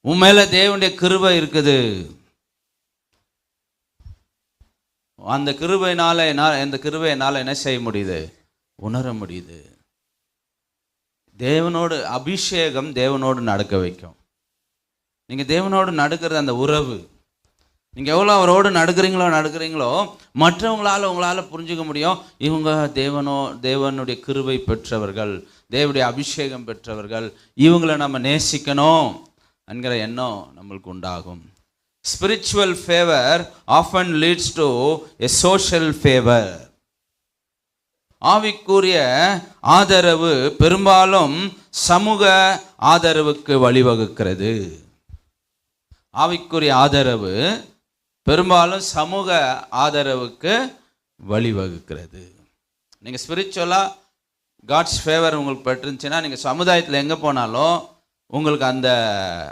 உன் மேல தேவனுடைய கிருபை இருக்குது. அந்த கிருபையினால இந்த கிருபை என்னால் என்ன செய்ய முடியுது? உணர முடியுது. தேவனோடு அபிஷேகம் தேவனோடு நடக்க வைக்கும். நீங்கள் தேவனோடு நடக்கிறது அந்த உறவு. நீங்கள் எவ்வளோ அவரோடு நடக்கிறீங்களோ உங்களால் புரிஞ்சுக்க முடியும். இவங்க தேவனுடைய கிருபை பெற்றவர்கள், தேவனுடைய அபிஷேகம் பெற்றவர்கள், இவங்களை நம்ம நேசிக்கணும் என்கிற எண்ணம் நம்மளுக்கு உண்டாகும். Spiritual favor often leads to a social favor. ஆவிக்குரிய ஆதரவு பெரும்பாலும் சமூக ஆதரவுக்கு வழிவகுக்கிறது. ஆவிக்குரிய ஆதரவு பெரும்பாலும் சமூக ஆதரவுக்கு வழிவகுக்கிறது. நீங்கள் ஸ்பிரிச்சுவலாக காட்ஸ் ஃபேவர் உங்களுக்கு பெற்றுருந்துச்சுன்னா நீங்கள் சமுதாயத்தில் எங்கே போனாலும் உங்களுக்கு அந்த